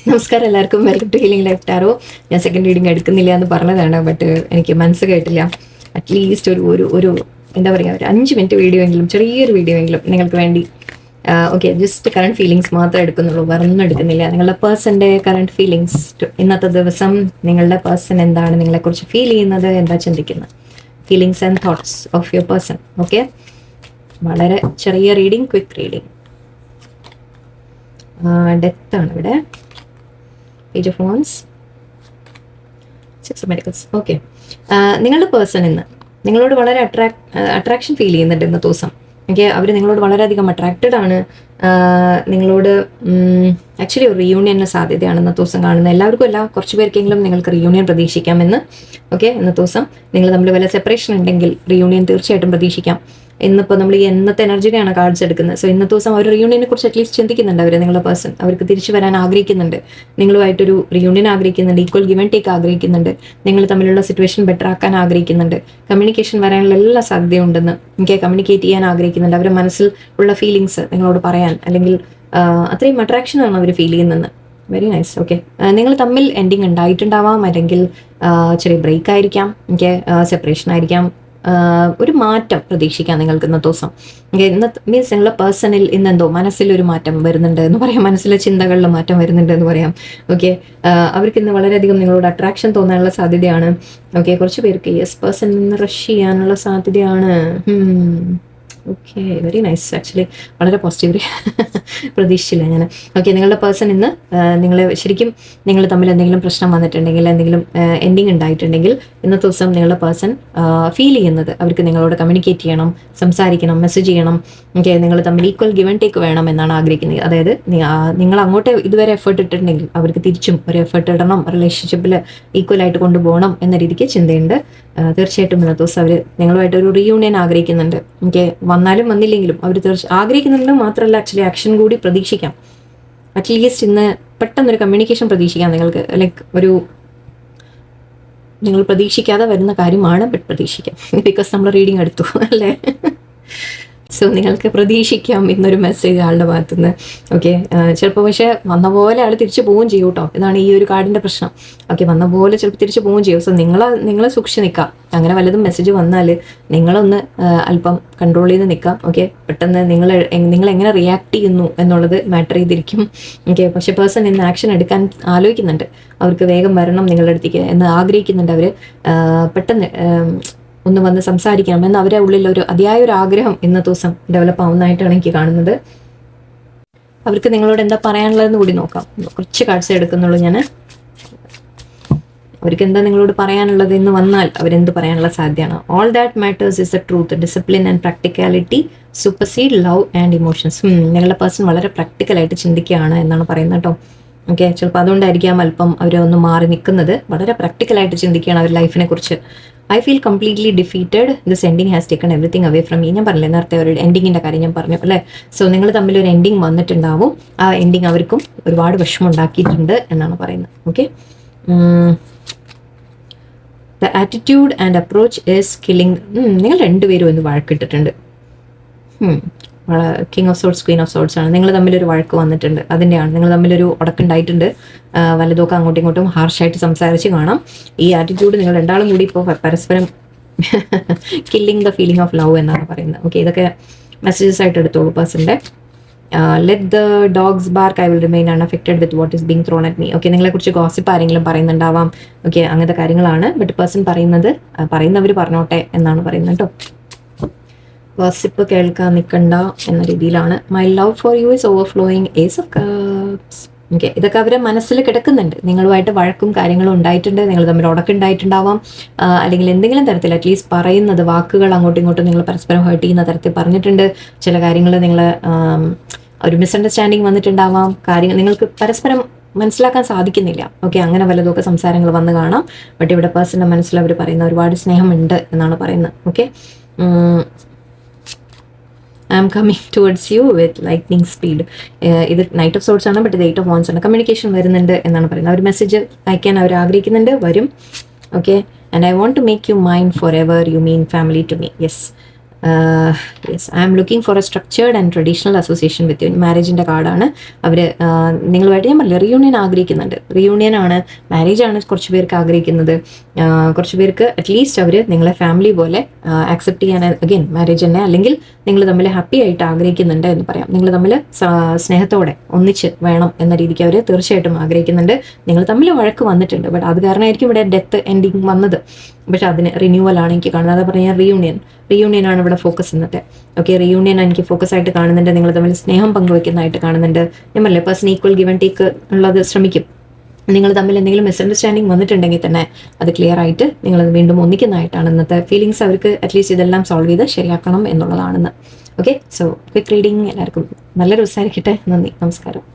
നമസ്കാരം എല്ലാവർക്കും, welcome to healing life tarot. ഞാൻ സെക്കൻഡ് റീഡിംഗ് എടുക്കുന്നില്ല എന്ന് പറഞ്ഞതാണ്, ബട്ട് എനിക്ക് മനസ്സ് കേട്ടില്ല. അറ്റ്ലീസ്റ്റ് ഒരു എന്താ പറയുക, ഒരു 5 മിനിറ്റ് വീഡിയോ എങ്കിലും, ചെറിയൊരു വീഡിയോ എങ്കിലും നിങ്ങൾക്ക് വേണ്ടി. ഓക്കെ, ജസ്റ്റ് കറണ്ട് ഫീലിങ്സ് മാത്രമേ എടുക്കുന്നുള്ളൂ, വേറൊന്നും എടുക്കുന്നില്ല. നിങ്ങളുടെ പേഴ്സൻ്റെ കറണ്ട് ഫീലിങ്സ്, ഇന്നത്തെ ദിവസം നിങ്ങളുടെ പേഴ്സൺ എന്താണ് നിങ്ങളെക്കുറിച്ച് ഫീൽ ചെയ്യുന്നത്, എന്താ ചിന്തിക്കുന്നത്, feelings and thoughts of your person. Okay, വളരെ ചെറിയ റീഡിങ്, ക്വിക്ക് റീഡിങ്. ഡെത്ത് ആണ് ഇവിടെ. Page of wands, 6 of medicals. Okay, നിങ്ങളുടെ പേഴ്സൺ ഇന്ന് നിങ്ങളോട് വളരെ അട്രാക്ഷൻ ഫീൽ ചെയ്യുന്നുണ്ട് ഇന്നത്തെ ദിവസം. ഓക്കെ, അവർ നിങ്ങളോട് വളരെയധികം അട്രാക്റ്റഡ് ആണ്. നിങ്ങളോട് ആക്ച്വലി ഒരു റീയൂണിയന് സാധ്യതയാണ് ഇന്നത്തെ ദിവസം കാണുന്നത്. എല്ലാവർക്കും അല്ല, കുറച്ച് പേർക്കെങ്കിലും നിങ്ങൾക്ക് റീയൂണിയൻ പ്രതീക്ഷിക്കാമെന്ന്. ഓക്കെ, ഇന്നത്തെ ദിവസം നിങ്ങൾ തമ്മിൽ വല്ല സെപ്പറേഷൻ ഉണ്ടെങ്കിൽ റീയൂണിയൻ തീർച്ചയായിട്ടും പ്രതീക്ഷിക്കാം. ഇന്നിപ്പോൾ നമ്മൾ ഈ എന്നത്തെ എനർജിയാണ് കാർഡ്സ് എടുക്കുന്നത്. സോ ഇന്നത്തെ ദിവസം അവർ റീയൂണിയനെ കുറിച്ച് അറ്റ്ലീസ്റ്റ് ചിന്തിക്കുന്നുണ്ട്. അവർ നിങ്ങളുടെ പേഴ്സൺ അവർക്ക് തിരിച്ചു വരാൻ ആഗ്രഹിക്കുന്നുണ്ട്, നിങ്ങളുമായിട്ടൊരു റീയൂണിയൻ ആഗ്രഹിക്കുന്നുണ്ട്, ഈക്വൽ ഗിവ് ആൻഡ് ടേക്ക് ആഗ്രഹിക്കുന്നുണ്ട്, നിങ്ങൾ തമ്മിലുള്ള സിറ്റുവേഷൻ ബെറ്റർ ആക്കാൻ ആഗ്രഹിക്കുന്നുണ്ട്, കമ്മ്യൂണിക്കേഷൻ വരാനുള്ള എല്ലാ സാധ്യതയുണ്ടെന്ന്. എനിക്ക് കമ്മ്യൂണിക്കേറ്റ് ചെയ്യാൻ ആഗ്രഹിക്കുന്നുണ്ട്, അവരുടെ മനസ്സിൽ ഉള്ള ഫീലിങ്സ് നിങ്ങളോട് പറയാൻ, അല്ലെങ്കിൽ അത്രയും അട്രാക്ഷനാണ് അവർ ഫീൽ ചെയ്യുന്നത്. Very nice. ഓക്കെ, നിങ്ങൾ തമ്മിൽ എൻഡിങ് ഉണ്ടായിട്ടുണ്ടാവാം, അല്ലെങ്കിൽ ചെറിയ ബ്രേക്ക് ആയിരിക്കാം, എനിക്ക് സെപ്പറേഷൻ ആയിരിക്കാം, ഒരു മാറ്റം പ്രതീക്ഷിക്കാം നിങ്ങൾക്ക് ഇന്നത്തെ ദിവസം. ഇന്നത്തെ മീൻസ് നിങ്ങളുടെ പേഴ്സണിൽ ഇന്നെന്തോ മനസ്സിലൊരു മാറ്റം വരുന്നുണ്ട് എന്ന് പറയാം, മനസ്സിലെ ചിന്തകളിൽ മാറ്റം വരുന്നുണ്ട് എന്ന് പറയാം. ഓക്കെ, അവർക്ക് ഇന്ന് വളരെയധികം നിങ്ങളോട് അട്രാക്ഷൻ തോന്നാനുള്ള സാധ്യതയാണ്. ഓക്കെ, കുറച്ച് പേർക്ക് യെസ് പേഴ്സണിൽ നിന്ന് റഷ് ചെയ്യാനുള്ള സാധ്യതയാണ്. Okay, very nice. ആക്ച്വലി വളരെ പോസിറ്റീവ് പ്രതീക്ഷിച്ചില്ല ഞാൻ. ഓക്കെ, നിങ്ങളുടെ പേഴ്സൺ ഇന്ന് ശരിക്കും നിങ്ങൾ തമ്മിൽ എന്തെങ്കിലും പ്രശ്നം വന്നിട്ടുണ്ടെങ്കിൽ, എന്തെങ്കിലും എൻഡിങ് ഉണ്ടായിട്ടുണ്ടെങ്കിൽ, ഇന്നത്തെ ദിവസം നിങ്ങളുടെ പേഴ്സൺ ഫീൽ ചെയ്യുന്നത് അവർക്ക് നിങ്ങളോട് കമ്മ്യൂണിക്കേറ്റ് ചെയ്യണം, സംസാരിക്കണം, മെസ്സേജ് ചെയ്യണം. ഓക്കെ, നിങ്ങൾ തമ്മിൽ ഈക്വൽ ഗിവ് ആൻഡ് ടേക്ക് വേണം എന്നാണ് ആഗ്രഹിക്കുന്നത്. അതായത് നിങ്ങൾ അങ്ങോട്ട് ഇതുവരെ എഫേർട്ട് ഇട്ടിട്ടുണ്ടെങ്കിൽ അവർക്ക് തിരിച്ചും ഒരു എഫേർട്ട് ഇടണം, റിലേഷൻഷിപ്പിൽ ഈക്വലായിട്ട് കൊണ്ടുപോകണം എന്ന രീതിക്ക് ചിന്തയുണ്ട്. തീർച്ചയായിട്ടും ഇന്നത്തെ ദിവസം അവർ നിങ്ങളുമായിട്ട് ഒരു റീയൂണിയൻ ആഗ്രഹിക്കുന്നുണ്ട്. ഓക്കെ, വന്നാലും വന്നില്ലെങ്കിലും അവർ ആഗ്രഹിക്കുന്നുണ്ട്. മാത്രമല്ല, ആക്ച്വലി ആക്ഷൻ കൂടി പ്രതീക്ഷിക്കാം. അറ്റ്ലീസ്റ്റ് ഇന്ന് പെട്ടെന്നൊരു കമ്മ്യൂണിക്കേഷൻ പ്രതീക്ഷിക്കാം നിങ്ങൾക്ക്. ലൈക്ക് നിങ്ങൾ പ്രതീക്ഷിക്കാതെ വരുന്ന കാര്യമാണ്, ബട്ട് പ്രതീക്ഷിക്കാം. ബിക്കോസ് നമ്മൾ റീഡിങ് എടുത്തു അല്ലേ. സോ നിങ്ങൾക്ക് പ്രതീക്ഷിക്കാം ഇന്നൊരു മെസ്സേജ് ആളുടെ ഭാഗത്തുനിന്ന്. ഓക്കെ, ചിലപ്പോൾ പക്ഷേ വന്ന പോലെ ആൾ തിരിച്ചു പോവുകയും ചെയ്യും കേട്ടോ. ഇതാണ് ഈ ഒരു കാർഡിൻ്റെ പ്രശ്നം. ഓക്കെ, വന്ന പോലെ ചിലപ്പോൾ തിരിച്ചു പോവുകയും ചെയ്യും. സോ നിങ്ങളെ സൂക്ഷിച്ച് നിൽക്കാം. അങ്ങനെ വല്ലതും മെസ്സേജ് വന്നാൽ നിങ്ങളൊന്ന് അല്പം കൺട്രോൾ ചെയ്ത് നിൽക്കാം. ഓക്കെ, പെട്ടെന്ന് നിങ്ങൾ എങ്ങനെ റിയാക്ട് ചെയ്യുന്നു എന്നുള്ളത് മാറ്റർ ചെയ്തിരിക്കും. ഓക്കെ, പക്ഷേ പേഴ്സൺ ഇന്ന് ആക്ഷൻ എടുക്കാൻ ആലോചിക്കുന്നുണ്ട്. അവർക്ക് വേഗം വരണം നിങ്ങളുടെ അടുത്തേക്ക് എന്ന് ആഗ്രഹിക്കുന്നുണ്ട്. അവർ പെട്ടെന്ന് ഒന്ന് വന്ന് സംസാരിക്കണം എന്ന് അവരുടെ ഉള്ളിൽ അതിയായ ഒരു ആഗ്രഹം ഇന്നത്തെ ദിവസം ഡെവലപ്പ് ആവുന്നതായിട്ടാണ് എനിക്ക് കാണുന്നത്. അവർക്ക് നിങ്ങളോട് എന്താ പറയാനുള്ളതെന്ന് കൂടി നോക്കാം. കുറച്ച് കാർഡ്സ് എടുക്കുന്നുള്ളൂ ഞാൻ. അവർക്ക് എന്താ നിങ്ങളോട് പറയാനുള്ളത് എന്ന് വന്നാൽ അവരെന്ത് പറയാനുള്ള സാധ്യതയാണ്. All that matters is the truth, discipline and practicality supersede love and emotions. നിങ്ങളുടെ പേഴ്സൺ വളരെ പ്രാക്ടിക്കലായിട്ട് ചിന്തിക്കുകയാണ് എന്നാണ് പറയുന്നത് കേട്ടോ. ഓക്കെ, ചിലപ്പോൾ അതുകൊണ്ടായിരിക്കാം അല്പം അവരൊന്ന് മാറി നിൽക്കുന്നത്. വളരെ പ്രാക്ടിക്കലായിട്ട് ചിന്തിക്കുകയാണ് അവർ ലൈഫിനെ കുറിച്ച്. I feel completely defeated, this ending has taken everything away from me. ഞാൻ പറഞ്ഞില്ലേ നേരത്തെ ഒരു എൻഡിങ്ങിൻ്റെ കാര്യം ഞാൻ പറഞ്ഞു അല്ലേ. സോ നിങ്ങൾ തമ്മിൽ ഒരു എൻഡിങ് വന്നിട്ടുണ്ടാവും. ആ എൻഡിങ് അവർക്കും ഒരുപാട് വിഷമം ഉണ്ടാക്കിയിട്ടുണ്ട് എന്നാണ് പറയുന്നത്. Okay, the attitude and approach is killing. നിങ്ങൾ രണ്ടുപേരും ഒന്ന് വഴക്കിട്ടിട്ടുണ്ട്. King of sorts, queen of sorts ആണ്. നിങ്ങൾ തമ്മിലൊരു വഴക്ക് വന്നിട്ടുണ്ട്, അതിൻ്റെയാണ്. നിങ്ങൾ തമ്മിലൊരു ഉടക്കുണ്ടായിട്ടുണ്ട്. വല്ലതൊക്കെ അങ്ങോട്ടും ഇങ്ങോട്ടും ഹാർഷായിട്ട് സംസാരിച്ച് കാണാം. ഈ ആറ്റിറ്റ്യൂഡ് നിങ്ങൾ രണ്ടാളും കൂടി ഇപ്പോൾ പരസ്പരം killing the feeling of love എന്നാണ് പറയുന്നത്. ഓക്കെ, ഇതൊക്കെ മെസ്സേജസ് ആയിട്ട് എടുത്തോളൂ പേഴ്സൻ്റെ. Let the dogs bark, I will remain unaffected with what is being thrown at me. Okay, നിങ്ങളെക്കുറിച്ച് ഗോസിപ്പ് ആരെങ്കിലും പറയുന്നുണ്ടാവാം. ഓക്കെ, അങ്ങനത്തെ കാര്യങ്ങളാണ്. ബട്ട് പേഴ്സൺ പറയുന്നവർ പറഞ്ഞോട്ടെ എന്നാണ് പറയുന്നത് കേട്ടോ. ഗോസിപ്പ് കേൾക്കാൻ നിൽക്കണ്ട എന്ന രീതിയിലാണ്. My love for you is overflowing, ace of cups. Okay, ഇതൊക്കെ അവരെ മനസ്സിൽ കിടക്കുന്നുണ്ട്. നിങ്ങളുമായിട്ട് വഴക്കും കാര്യങ്ങളും ഉണ്ടായിട്ടുണ്ട്, നിങ്ങൾ തമ്മിൽ ഉടക്കുണ്ടായിട്ടുണ്ടാവാം, അല്ലെങ്കിൽ എന്തെങ്കിലും തരത്തിൽ അറ്റ്ലീസ്റ്റ് പറയുന്നത് വാക്കുകൾ അങ്ങോട്ടും ഇങ്ങോട്ടും നിങ്ങൾ പരസ്പരം ഹേർട്ട് ചെയ്യുന്ന തരത്തിൽ പറഞ്ഞിട്ടുണ്ട്. ചില കാര്യങ്ങൾ നിങ്ങൾ ഒരു മിസ്അണ്ടർസ്റ്റാൻഡിങ് വന്നിട്ടുണ്ടാവാം. കാര്യങ്ങൾ നിങ്ങൾക്ക് പരസ്പരം മനസ്സിലാക്കാൻ സാധിക്കുന്നില്ല. ഓക്കെ, അങ്ങനെ വല്ലതൊക്കെ സംസാരങ്ങൾ വന്ന് കാണാം. ബട്ട് ഇവിടെ പേഴ്സൻ്റെ മനസ്സിൽ അവർ പറയുന്ന ഒരുപാട് സ്നേഹമുണ്ട് എന്നാണ് പറയുന്നത്. Okay, I am coming towards you with lightning speed. ഇത് നൈറ്റ് ഓഫ് സോർട്സ് ആണ്, ബട്ട് ഇത് 8 ഓഫ് വാൻഡ്സ് ആണ്. കമ്മ്യൂണിക്കേഷൻ വരുന്നുണ്ട് എന്നാണ് പറയുന്നത്. അവർ മെസ്സേജ് അയക്കാൻ അവർ ആഗ്രഹിക്കുന്നുണ്ട്, വരും. Okay, and I want to make you mine forever, you mean family to me. Yes, yes, I am looking for a structured and traditional association with you. മാരേജിൻ്റെ കാർഡാണ്. അവർ നിങ്ങളുമായിട്ട് ഞാൻ പറഞ്ഞില്ല, റിയൂണിയൻ ആഗ്രഹിക്കുന്നുണ്ട്. റിയൂണിയൻ ആണ്, മാരേജ് ആണ് കുറച്ച് പേർക്ക് ആഗ്രഹിക്കുന്നത്. കുറച്ച് പേർക്ക് അറ്റ്ലീസ്റ്റ് അവർ നിങ്ങളെ ഫാമിലി പോലെ ആക്സെപ്റ്റ് ചെയ്യാൻ, അഗെയിൻ മാരേജ് തന്നെ, അല്ലെങ്കിൽ നിങ്ങൾ തമ്മിൽ ഹാപ്പി ആയിട്ട് ആഗ്രഹിക്കുന്നുണ്ട് എന്ന് പറയാം. നിങ്ങൾ തമ്മിൽ സ്നേഹത്തോടെ ഒന്നിച്ച് വേണം എന്ന രീതിക്ക് അവർ തീർച്ചയായിട്ടും ആഗ്രഹിക്കുന്നുണ്ട്. നിങ്ങൾ തമ്മിൽ വഴക്ക് വന്നിട്ടുണ്ട്, ബട്ട് അത് കാരണമായിരിക്കും ഇവിടെ ഡെത്ത് എൻഡിങ് വന്നത്. പക്ഷെ അതിന് റിന്യൂവൽ ആണ് എനിക്ക് കാണുന്നത്. അതാ പറഞ്ഞാൽ റിയൂണിയൻ ആണ് ഇവിടെ ഫോക്കസ് ഇന്നത്തെ. ഓക്കെ, റിയൂണിയൻ എനിക്ക് ഫോക്കസ് ആയിട്ട് കാണുന്നുണ്ട്. നിങ്ങൾ തമ്മിൽ സ്നേഹം പങ്കുവെക്കുന്നതായിട്ട് കാണുന്നുണ്ട്. ഞാൻ പറഞ്ഞില്ലേ, person equal give and take ഉള്ളത് ശ്രമിക്കും. നിങ്ങൾ തമ്മിൽ എന്തെങ്കിലും മിസ്അണ്ടർസ്റ്റാൻഡിങ് വന്നിട്ടുണ്ടെങ്കിൽ തന്നെ അത് ക്ലിയർ ആയിട്ട് നിങ്ങളത് വീണ്ടും ഒന്നിക്കുന്നതായിട്ടാണ് ഇന്നത്തെ ഫീലിങ്സ്. അവർക്ക് അറ്റ്ലീസ്റ്റ് ഇതെല്ലാം സോൾവ് ചെയ്ത് ശരിയാക്കണം എന്നുള്ളതാണെന്ന്. ഓക്കെ, സോ ക്വിക്ക് റീഡിങ് എല്ലാവർക്കും നല്ലൊരു ദിവസമായിരിക്കട്ടെ. നന്ദി, നമസ്കാരം.